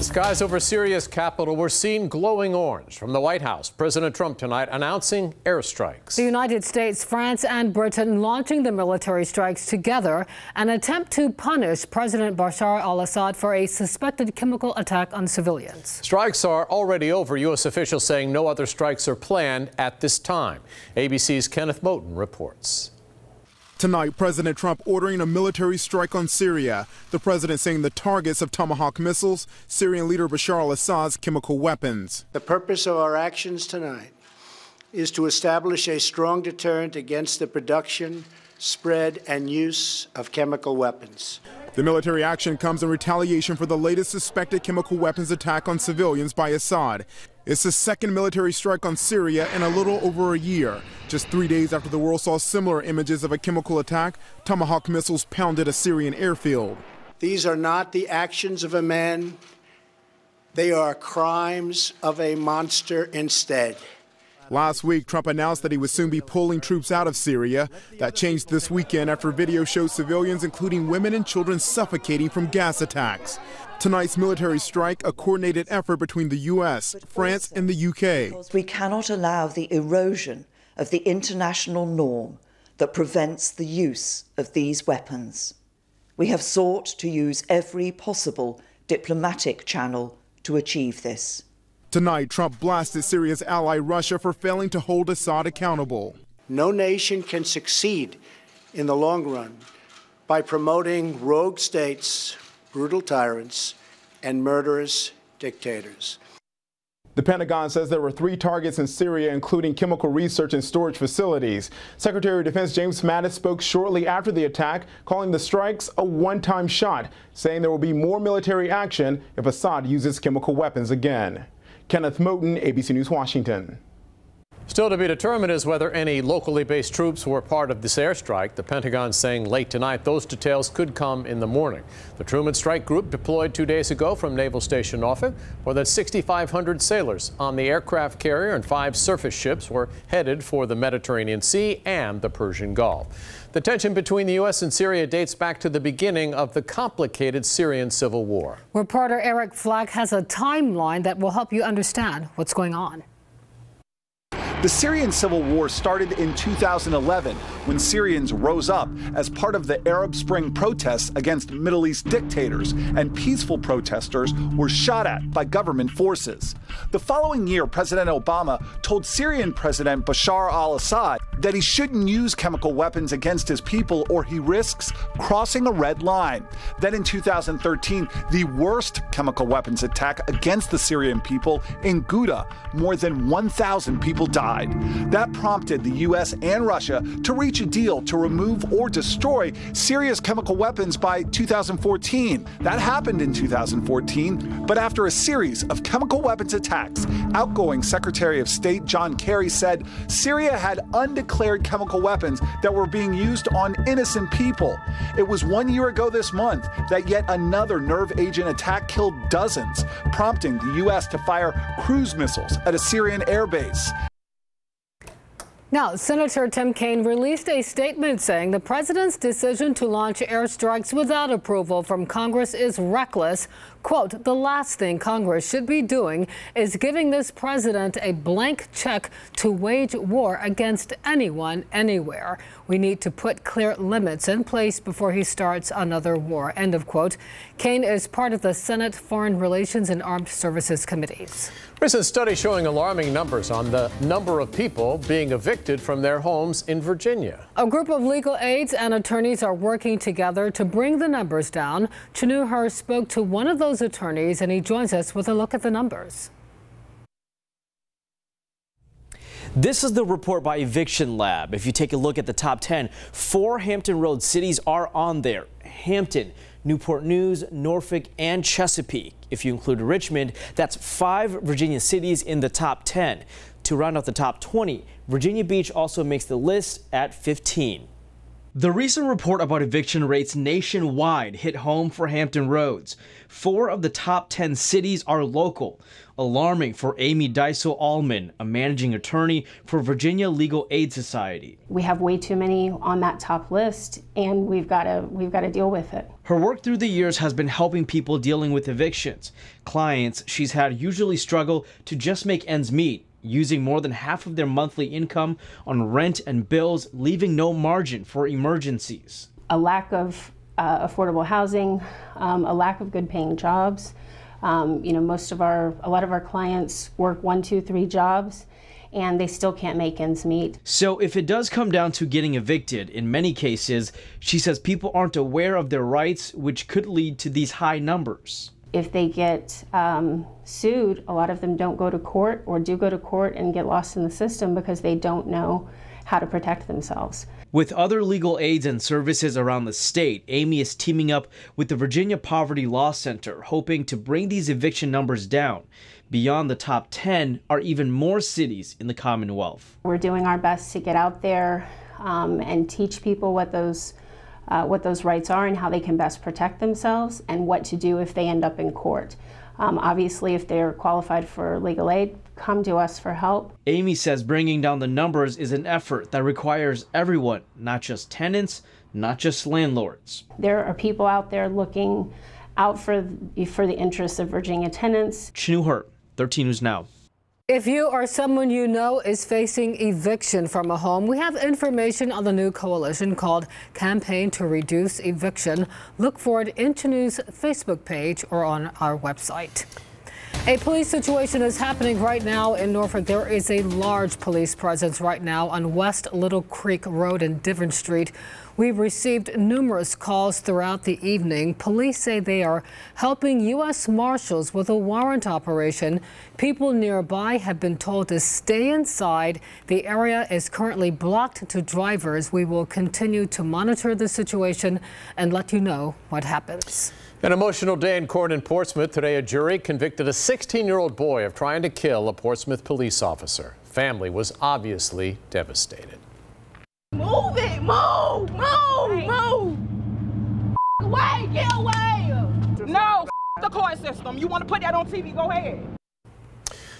Skies over Syria's capital were seen glowing orange from the White House. President Trump tonight announcing airstrikes. The United States, France and Britain launching the military strikes together, an attempt to punish President Bashar al-Assad for a suspected chemical attack on civilians. Strikes are already over, U.S. officials saying no other strikes are planned at this time. ABC's Kenneth Moten reports. Tonight, President Trump ordering a military strike on Syria. The president saying the targets of Tomahawk missiles, Syrian leader Bashar al-Assad's chemical weapons. The purpose of our actions tonight is to establish a strong deterrent against the production, spread, and use of chemical weapons. The military action comes in retaliation for the latest suspected chemical weapons attack on civilians by Assad. It's the second military strike on Syria in a little over a year. Just 3 days after the world saw similar images of a chemical attack, Tomahawk missiles pounded a Syrian airfield. These are not the actions of a man. They are crimes of a monster instead. Last week, Trump announced that he would soon be pulling troops out of Syria. That changed this weekend after video shows civilians, including women and children, suffocating from gas attacks. Tonight's military strike, a coordinated effort between the U.S., France, and the U.K. We cannot allow the erosion of the international norm that prevents the use of these weapons. We have sought to use every possible diplomatic channel to achieve this. Tonight, Trump blasted Syria's ally Russia for failing to hold Assad accountable. No nation can succeed in the long run by promoting rogue states, brutal tyrants, and murderous dictators. The Pentagon says there were 3 targets in Syria, including chemical research and storage facilities. Secretary of Defense James Mattis spoke shortly after the attack, calling the strikes a one-time shot, saying there will be more military action if Assad uses chemical weapons again. Kenneth Moten, ABC News, Washington. Still to be determined is whether any locally based troops were part of this airstrike. The Pentagon saying late tonight those details could come in the morning. The Truman Strike Group deployed 2 days ago from Naval Station Norfolk. More than 6,500 sailors on the aircraft carrier and 5 surface ships were headed for the Mediterranean Sea and the Persian Gulf. The tension between the U.S. and Syria dates back to the beginning of the complicated Syrian civil war. Reporter Eric Flack has a timeline that will help you understand what's going on. The Syrian civil war started in 2011 when Syrians rose up as part of the Arab Spring protests against Middle East dictators, and peaceful protesters were shot at by government forces. The following year, President Obama told Syrian President Bashar al-Assad that he shouldn't use chemical weapons against his people or he risks crossing a red line. Then in 2013, the worst chemical weapons attack against the Syrian people in Ghouta, more than 1,000 people died. That prompted the U.S. and Russia to reach a deal to remove or destroy Syria's chemical weapons by 2014. That happened in 2014, but after a series of chemical weapons attacks, outgoing Secretary of State John Kerry said Syria had undeclared chemical weapons that were being used on innocent people. It was 1 year ago this month that yet another nerve agent attack killed dozens, prompting the U.S. to fire cruise missiles at a Syrian airbase. Now, Senator Tim Kaine released a statement saying the president's decision to launch airstrikes without approval from Congress is reckless. Quote, the last thing Congress should be doing is giving this president a blank check to wage war against anyone, anywhere. We need to put clear limits in place before he starts another war. End of quote. Kaine is part of the Senate Foreign Relations and Armed Services Committees. Recent study showing alarming numbers on the number of people being evicted from their homes in Virginia. A group of legal aides and attorneys are working together to bring the numbers down. Chanu Hur spoke to one of those attorneys, and he joins us with a look at the numbers. This is the report by Eviction Lab. If you take a look at the top 10, 4 Hampton Road cities are on there. Hampton, Newport News, Norfolk, and Chesapeake. If you include Richmond, that's 5 Virginia cities in the top 10. To round out the top 20, Virginia Beach also makes the list at 15. The recent report about eviction rates nationwide hit home for Hampton Roads. 4 of the top 10 cities are local. Alarming for Amy Dysel-Allman, a managing attorney for Virginia Legal Aid Society. We have way too many on that top list, and we've got to deal with it. Her work through the years has been helping people dealing with evictions. Clients she's had usually struggle to just make ends meet, using more than half of their monthly income on rent and bills, leaving no margin for emergencies. A lack of affordable housing, a lack of good paying jobs. A lot of our clients work 1, 2, 3 jobs, and they still can't make ends meet. So if it does come down to getting evicted, in many cases, she says people aren't aware of their rights, which could lead to these high numbers. If they get sued, a lot of them don't go to court or do go to court and get lost in the system because they don't know how to protect themselves. With other legal aids and services around the state, Amy is teaming up with the Virginia Poverty Law Center, hoping to bring these eviction numbers down. Beyond the top 10 are even more cities in the Commonwealth. We're doing our best to get out there and teach people what those rights are and how they can best protect themselves and what to do if they end up in court. Obviously, if they're qualified for legal aid, come to us for help. Amy says bringing down the numbers is an effort that requires everyone, not just tenants, not just landlords. There are people out there looking out for the interests of Virginia tenants. Chanu Hurt, 13 News Now. If you or someone you know is facing eviction from a home, we have information on the new coalition called Campaign to Reduce Eviction. Look for it in Chanu's Facebook page or on our website. A police situation is happening right now in Norfolk. There is a large police presence right now on West Little Creek Road and Divon Street. We've received numerous calls throughout the evening. Police say they are helping U.S. Marshals with a warrant operation. People nearby have been told to stay inside. The area is currently blocked to drivers. We will continue to monitor the situation and let you know what happens. An emotional day in court in Portsmouth. Today, a jury convicted a 16-year-old boy of trying to kill a Portsmouth police officer. Family was obviously devastated. Move it! Move! Move! Move! Away! Get away! No, the court system. You want to put that on TV? Go ahead.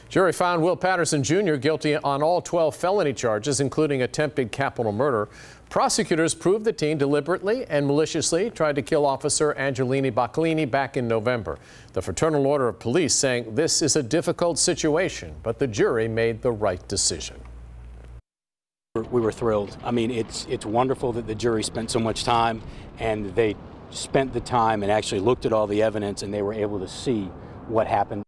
Jury found Will Patterson Jr. guilty on all 12 felony charges, including attempted capital murder. Prosecutors proved the teen deliberately and maliciously tried to kill Officer Angelini Baclini back in November. The Fraternal Order of Police saying this is a difficult situation, but the jury made the right decision. We were thrilled. I mean, it's wonderful that the jury spent so much time, and they spent the time and actually looked at all the evidence, and they were able to see what happened.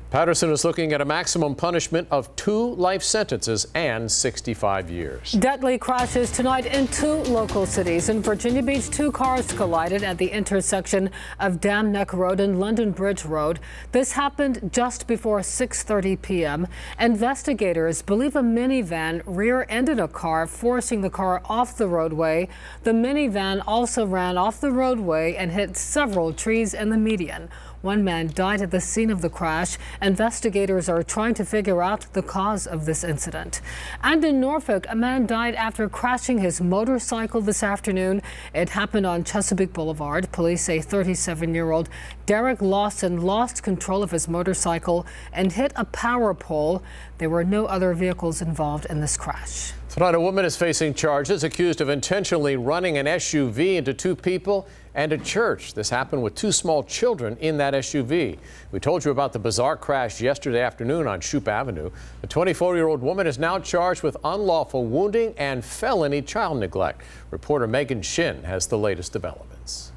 Patterson is looking at a maximum punishment of 2 life sentences and 65 years. Deadly crashes tonight in 2 local cities. In Virginia Beach, 2 cars collided at the intersection of Dam Neck Road and London Bridge Road. This happened just before 6:30 p.m. Investigators believe a minivan rear-ended a car, forcing the car off the roadway. The minivan also ran off the roadway and hit several trees in the median. 1 man died at the scene of the crash. Investigators are trying to figure out the cause of this incident. And in Norfolk, a man died after crashing his motorcycle this afternoon. It happened on Chesapeake Boulevard. Police say 37-year-old Derek Lawson lost control of his motorcycle and hit a power pole. There were no other vehicles involved in this crash. Tonight, a woman is facing charges accused of intentionally running an SUV into 2 people and a church. This happened with 2 small children in that SUV. We told you about the bizarre crash yesterday afternoon on Shoup Avenue. The 24-year-old woman is now charged with unlawful wounding and felony child neglect. Reporter Megan Shin has the latest developments.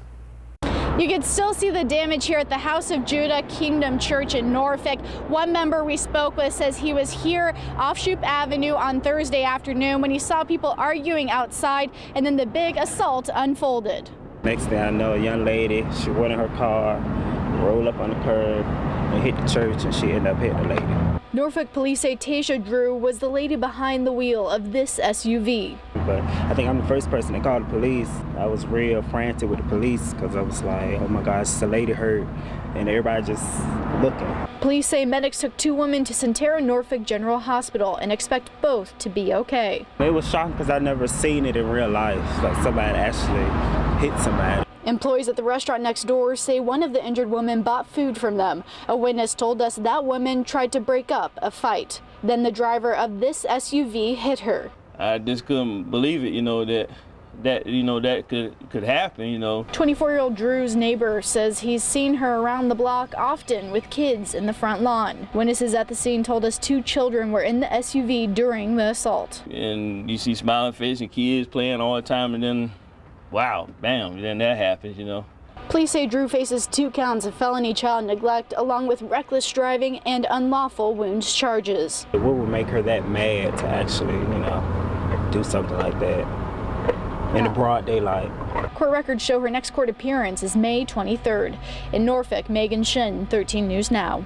You can still see the damage here at the House of Judah Kingdom Church in Norfolk. One member we spoke with says he was here off Shoup Avenue on Thursday afternoon when he saw people arguing outside, and then the big assault unfolded. Next thing I know, a young lady, she went in her car, rolled up on the curb, and hit the church, and she ended up hitting the lady. Norfolk police say Tasha Drew was the lady behind the wheel of this SUV. But I think I'm the first person to call the police. I was real frantic with the police because I was like, oh my gosh, the lady hurt, and everybody just looking. Police say medics took 2 women to Centera Norfolk General Hospital and expect both to be okay. It was shocking because I'd never seen it in real life, like somebody actually hit somebody. Employees at the restaurant next door say one of the injured women bought food from them. A witness told us that woman tried to break up a fight. Then the driver of this SUV hit her. I just couldn't believe it, you know, that that that could happen. 24-year-old Drew's neighbor says he's seen her around the block often with kids in the front lawn. Witnesses at the scene told us 2 children were in the SUV during the assault. And you see smiling faces and kids playing all the time, and then wow, bam, then that happens. Police say Drew faces 2 counts of felony child neglect along with reckless driving and unlawful wounds charges. What would make her that mad to actually, do something like that in the broad daylight? Court records show her next court appearance is May 23rd. In Norfolk, Megan Shin, 13 News Now.